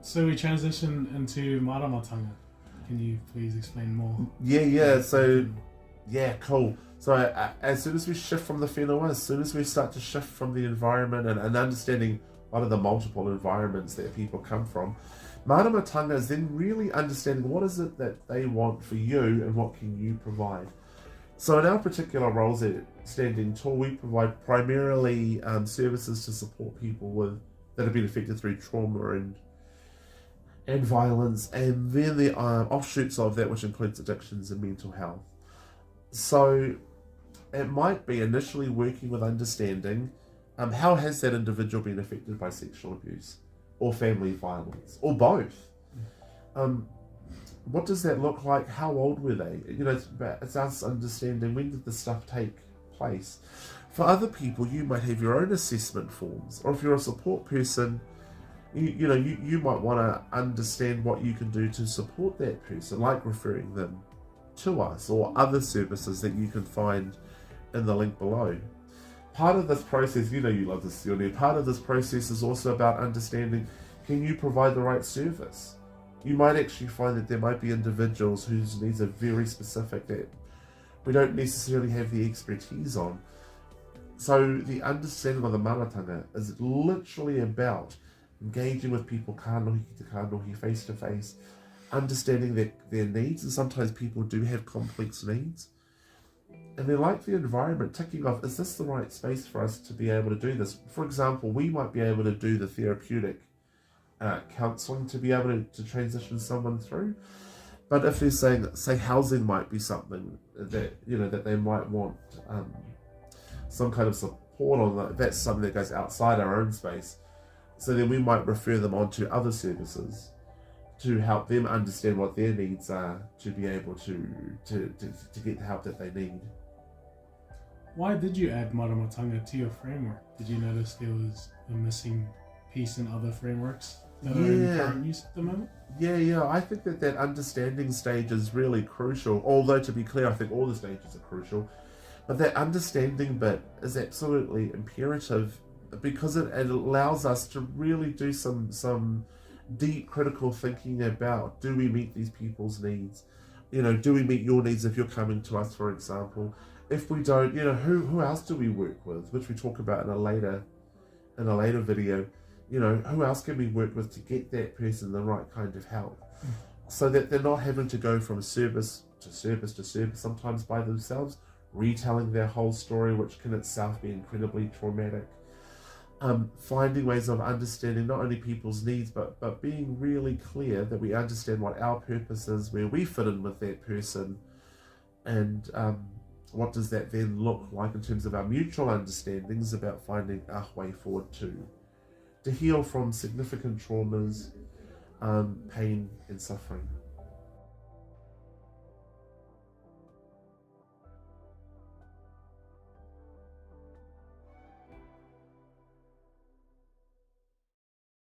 So we transition into Maramatanga. Can you please explain more? Yeah. So, yeah, cool. So as soon as we shift from the whenua, as soon as we start to shift from the environment and understanding one of the multiple environments that people come from, Maramatanga is then really understanding what is it that they want for you and what can you provide. So in our particular roles at Standing Tall, we provide primarily services to support people that have been affected through trauma and violence, and then the offshoots of that, which includes addictions and mental health. So it might be initially working with understanding how has that individual been affected by sexual abuse or family violence or both. What does that look like? How old were they? It's us understanding when did this stuff take place. For other people, you might have your own assessment forms, or if you're a support person, you might want to understand what you can do to support that person, like referring them to us or other services that you can find in the link below. Part of this process, you love this, part of this process is also about understanding, can you provide the right service? You might actually find that there might be individuals whose needs are very specific that we don't necessarily have the expertise on. So the understanding of the Maramatanga is literally about engaging with people kanohi to kanohi, face to face, understanding their needs, and sometimes people do have complex needs. And they like the environment, ticking off, is this the right space for us to be able to do this? For example, we might be able to do the therapeutic counselling to be able to transition someone through. But if they're saying, say, housing might be something that, that they might want some kind of support on, that's something that goes outside our own space. So then we might refer them on to other services to help them understand what their needs are, to be able to get the help that they need. Why did you add Maramatanga to your framework? Did you notice there was a missing piece in other frameworks that are in current use at the moment? Yeah. I think that understanding stage is really crucial. Although, to be clear, I think all the stages are crucial. But that understanding bit is absolutely imperative, because it allows us to really do some deep critical thinking about, do we meet these people's needs? Do we meet your needs if you're coming to us, for example? If we don't, who else do we work with? Which we talk about in a later video. Who else can we work with to get that person the right kind of help, so that they're not having to go from service to service to service, sometimes by themselves, retelling their whole story, which can itself be incredibly traumatic. Finding ways of understanding not only people's needs, but being really clear that we understand what our purpose is, where we fit in with that person, and what does that then look like in terms of our mutual understandings about finding our way forward to heal from significant traumas, pain and suffering.